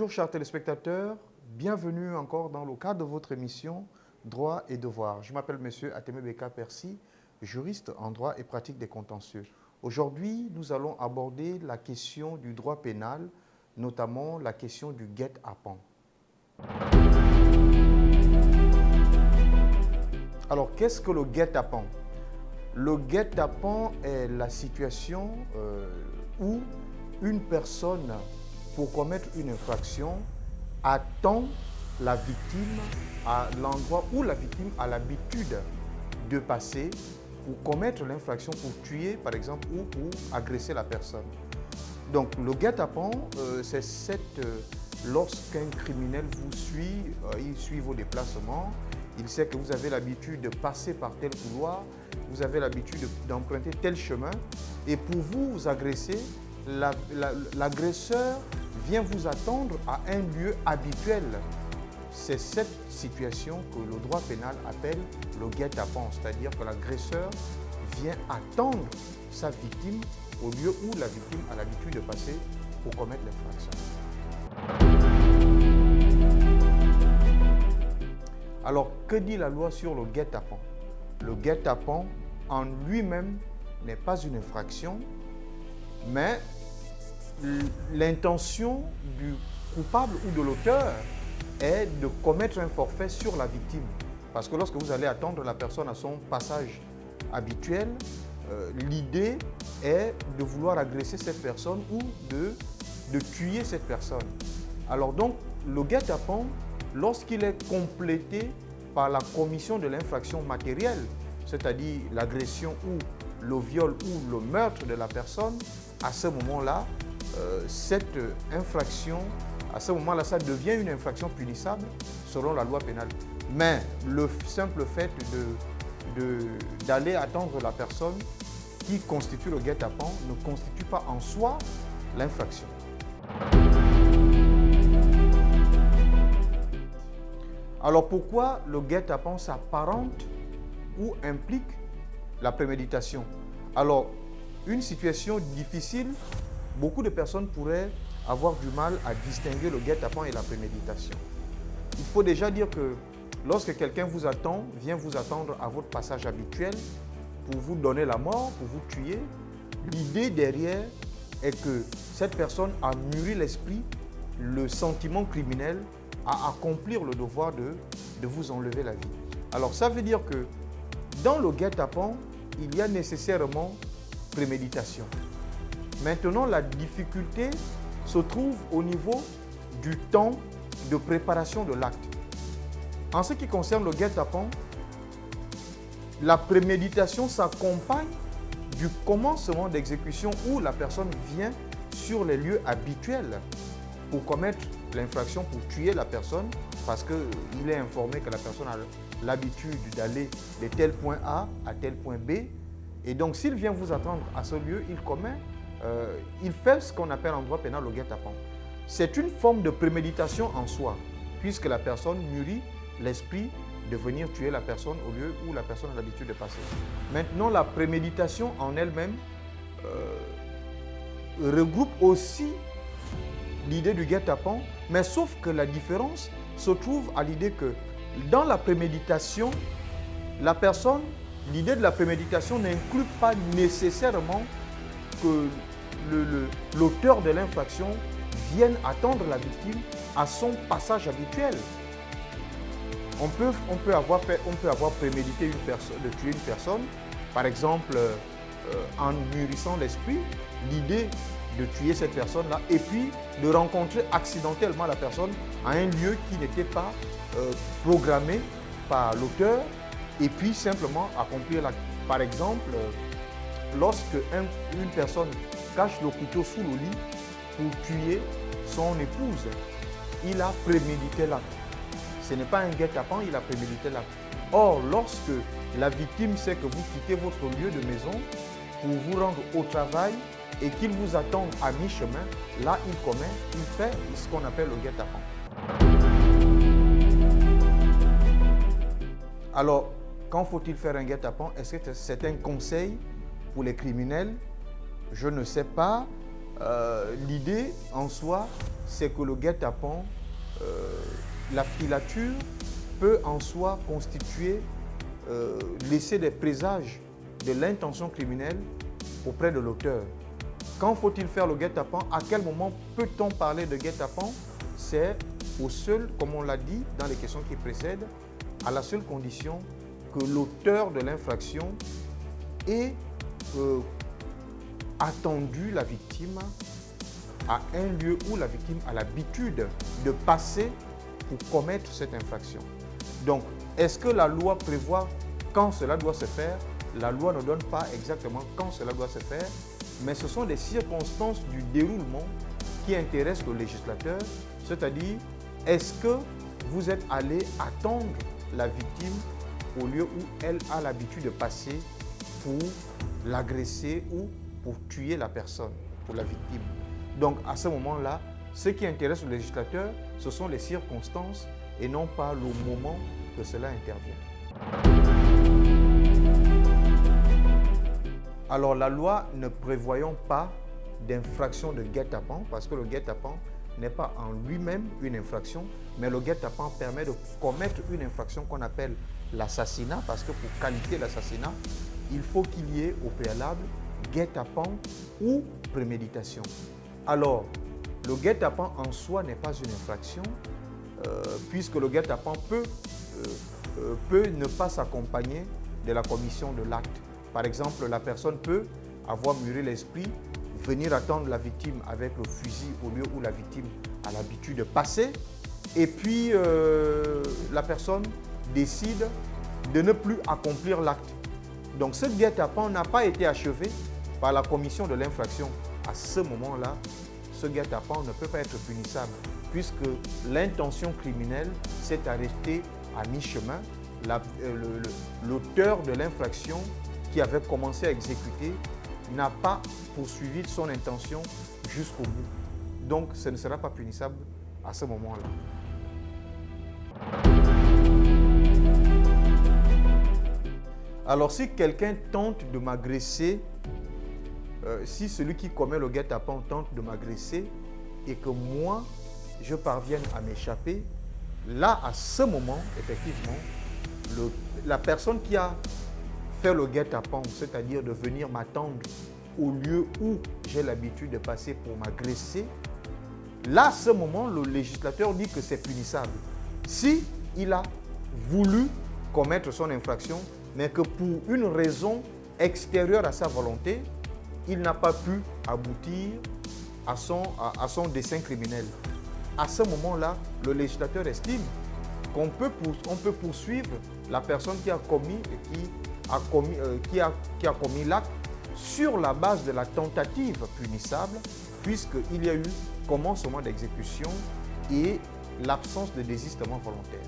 Bonjour chers téléspectateurs, bienvenue encore dans le cadre de votre émission Droit et Devoir. Je m'appelle M. Ateme Beka Percy, juriste en droit et pratique des contentieux. Aujourd'hui, nous allons aborder la question du droit pénal, notamment la question du guet-apens. Alors, qu'est-ce que le guet-apens? Le guet-apens est la situation où une personne, pour commettre une infraction, attend la victime à l'endroit où la victime a l'habitude de passer pour commettre l'infraction, pour tuer par exemple ou pour agresser la personne. Donc le guet-apens, c'est lorsqu'un criminel vous suit, il suit vos déplacements, il sait que vous avez l'habitude de passer par tel couloir, vous avez l'habitude d'emprunter tel chemin, et pour vous agresser, l'agresseur vient vous attendre à un lieu habituel. C'est cette situation que le droit pénal appelle le guet-apens, c'est-à-dire que l'agresseur vient attendre sa victime au lieu où la victime a l'habitude de passer pour commettre l'infraction. Alors, que dit la loi sur le guet-apens? Le guet-apens en lui-même n'est pas une infraction, mais l'intention du coupable ou de l'auteur est de commettre un forfait sur la victime. Parce que lorsque vous allez attendre la personne à son passage habituel, l'idée est de vouloir agresser cette personne ou de tuer cette personne. Alors donc, le guet-apens, lorsqu'il est complété par la commission de l'infraction matérielle, c'est-à-dire l'agression ou le viol ou le meurtre de la personne, à ce moment-là, cette infraction, à ce moment-là, ça devient une infraction punissable selon la loi pénale. Mais le simple fait d'aller attendre la personne qui constitue le guet-apens ne constitue pas en soi l'infraction. Alors pourquoi le guet-apens s'apparente ou implique la préméditation? Alors, une situation difficile, beaucoup de personnes pourraient avoir du mal à distinguer le guet-apens et la préméditation. Il faut déjà dire que lorsque quelqu'un vous attend, vient vous attendre à votre passage habituel pour vous donner la mort, pour vous tuer, l'idée derrière est que cette personne a mûri l'esprit, le sentiment criminel, à accomplir le devoir de vous enlever la vie. Alors ça veut dire que dans le guet-apens, il y a nécessairement préméditation. Maintenant, la difficulté se trouve au niveau du temps de préparation de l'acte. En ce qui concerne le guet-apens, la préméditation s'accompagne du commencement d'exécution où la personne vient sur les lieux habituels pour commettre l'infraction, pour tuer la personne, parce qu'il est informé que la personne a l'habitude d'aller de tel point A à tel point B. Et donc, s'il vient vous attendre à ce lieu, il fait ce qu'on appelle en droit pénal le guet-apens. C'est une forme de préméditation en soi, puisque la personne mûrit l'esprit de venir tuer la personne au lieu où la personne a l'habitude de passer. Maintenant, la préméditation en elle-même regroupe aussi l'idée du guet-apens, mais sauf que la différence se trouve à l'idée que dans la préméditation, l'idée de la préméditation n'inclut pas nécessairement que l'auteur de l'infraction vienne attendre la victime à son passage habituel. On peut avoir prémédité de tuer une personne, par exemple en mûrissant l'esprit, l'idée de tuer cette personne-là et puis de rencontrer accidentellement la personne à un lieu qui n'était pas programmé par l'auteur et puis simplement accomplir l'acte. Par exemple, lorsque une personne cache le couteau sous le lit pour tuer son épouse, il a prémédité l'acte. Ce n'est pas un guet-apens, il a prémédité l'acte. Or, lorsque la victime sait que vous quittez votre lieu de maison pour vous rendre au travail et qu'il vous attend à mi-chemin, là, il fait ce qu'on appelle le guet-apens. Alors, quand faut-il faire un guet-apens? Est-ce que c'est un conseil pour les criminels? Je ne sais pas. l'idée en soi, c'est que le guet-apens, la filature peut en soi constituer, laisser des présages de l'intention criminelle auprès de l'auteur. Quand faut-il faire le guet-apens? À quel moment peut-on parler de guet-apens? C'est au seul, comme on l'a dit dans les questions qui précèdent, à la seule condition que l'auteur de l'infraction ait attendu la victime à un lieu où la victime a l'habitude de passer pour commettre cette infraction. Donc, est-ce que la loi prévoit quand cela doit se faire? La loi ne donne pas exactement quand cela doit se faire, mais ce sont des circonstances du déroulement qui intéressent le législateur, c'est-à-dire, est-ce que vous êtes allé attendre la victime au lieu où elle a l'habitude de passer pour l'agresser ou pour tuer la personne, pour la victime. Donc, à ce moment-là, ce qui intéresse le législateur, ce sont les circonstances et non pas le moment que cela intervient. Alors, la loi ne prévoyant pas d'infraction de guet-apens, parce que le guet-apens n'est pas en lui-même une infraction, mais le guet-apens permet de commettre une infraction qu'on appelle l'assassinat, parce que pour qualifier l'assassinat, il faut qu'il y ait au préalable guet-apens ou préméditation. Alors, le guet-apens en soi n'est pas une infraction, puisque le guet-apens peut ne pas s'accompagner de la commission de l'acte. Par exemple, la personne peut avoir mûri l'esprit, venir attendre la victime avec le fusil au lieu où la victime a l'habitude de passer, et puis la personne décide de ne plus accomplir l'acte. Donc ce guet-apens n'a pas été achevé par la commission de l'infraction. À ce moment-là, ce guet-apens ne peut pas être punissable, puisque l'intention criminelle s'est arrêtée à mi-chemin. L'auteur de l'infraction qui avait commencé à exécuter n'a pas poursuivi son intention jusqu'au bout. Donc, ce ne sera pas punissable à ce moment-là. Alors, si quelqu'un tente de m'agresser, si celui qui commet le guet-apens tente de m'agresser et que moi, je parvienne à m'échapper, là, à ce moment, effectivement, la personne qui a fait le guet-apens, c'est-à-dire de venir m'attendre au lieu où j'ai l'habitude de passer pour m'agresser, là, à ce moment, le législateur dit que c'est punissable. Si il a voulu commettre son infraction, mais que pour une raison extérieure à sa volonté, il n'a pas pu aboutir à son dessein criminel. À ce moment-là, le législateur estime qu'on peut poursuivre la personne qui a commis l'acte sur la base de la tentative punissable, puisqu'il y a eu commencement d'exécution et l'absence de désistement volontaire.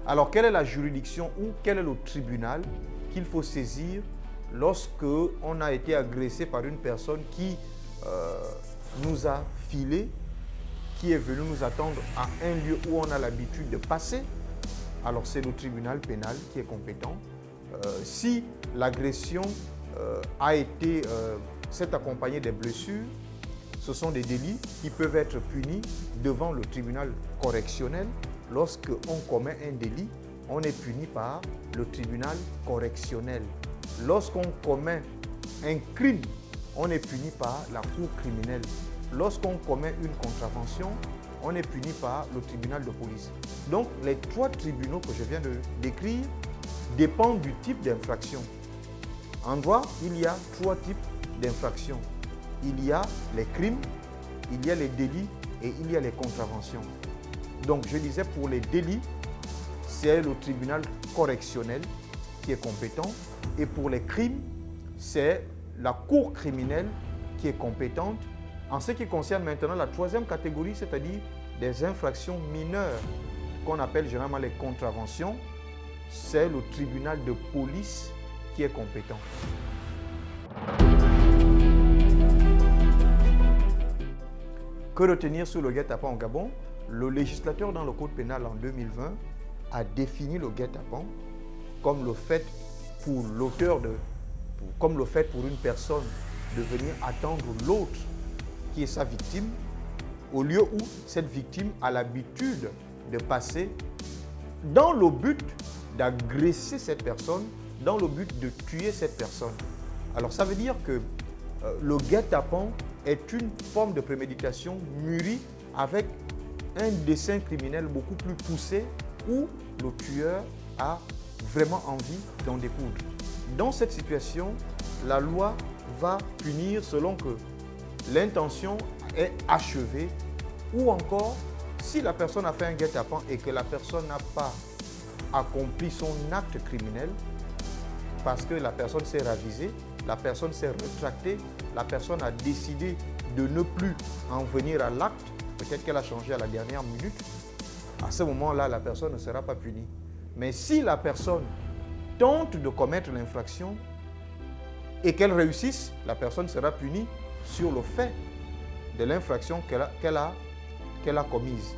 Alors, quelle est la juridiction ou quel est le tribunal qu'il faut saisir lorsque on a été agressé par une personne qui nous a filé, qui est venue nous attendre à un lieu où on a l'habitude de passer? Alors, c'est le tribunal pénal qui est compétent. Si l'agression s'est accompagnée des blessures, ce sont des délits qui peuvent être punis devant le tribunal correctionnel. Lorsqu'on commet un délit, on est puni par le tribunal correctionnel. Lorsqu'on commet un crime, on est puni par la cour criminelle. Lorsqu'on commet une contravention, on est puni par le tribunal de police. Donc, les trois tribunaux que je viens de décrire dépendent du type d'infraction. En droit, il y a trois types d'infractions. Il y a les crimes, il y a les délits et il y a les contraventions. Donc, je disais, pour les délits, c'est le tribunal correctionnel qui est compétent. Et pour les crimes, c'est la cour criminelle qui est compétente. En ce qui concerne maintenant la troisième catégorie, c'est-à-dire des infractions mineures, qu'on appelle généralement les contraventions, c'est le tribunal de police qui est compétent. Que retenir sur le guet-apens au Gabon? Le législateur dans le Code pénal en 2020 a défini le guet-apens comme le fait pour l'auteur comme le fait pour une personne de venir attendre l'autre qui est sa victime, au lieu où cette victime a l'habitude de passer dans le but d'agresser cette personne, dans le but de tuer cette personne. Alors ça veut dire que le guet-apens est une forme de préméditation mûrie avec un dessein criminel beaucoup plus poussé où le tueur a vraiment envie d'en découdre. Dans cette situation, la loi va punir selon que l'intention est achevée ou encore si la personne a fait un guet-apens et que la personne n'a pas accompli son acte criminel parce que la personne s'est ravisée, la personne s'est rétractée, la personne a décidé de ne plus en venir à l'acte, peut-être qu'elle a changé à la dernière minute, à ce moment-là, la personne ne sera pas punie. Mais si la personne tente de commettre l'infraction et qu'elle réussisse, la personne sera punie sur le fait de l'infraction qu'elle a commise.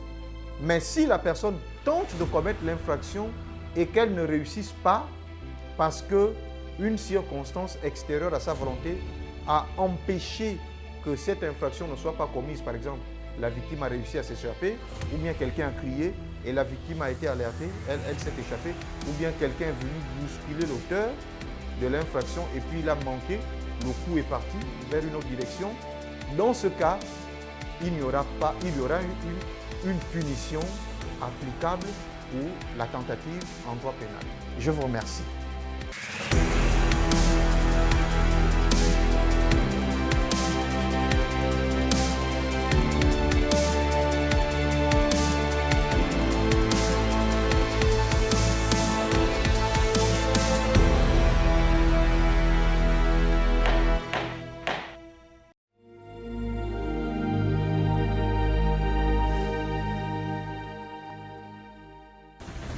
Mais si la personne tente de commettre l'infraction et qu'elle ne réussisse pas parce qu'une circonstance extérieure à sa volonté a empêché que cette infraction ne soit pas commise, par exemple, la victime a réussi à s'échapper, ou bien quelqu'un a crié et la victime a été alertée, elle s'est échappée, ou bien quelqu'un est venu bousculer l'auteur de l'infraction et puis il a manqué, le coup est parti vers une autre direction. Dans ce cas, il y aura une punition applicable pour la tentative en droit pénal. Je vous remercie.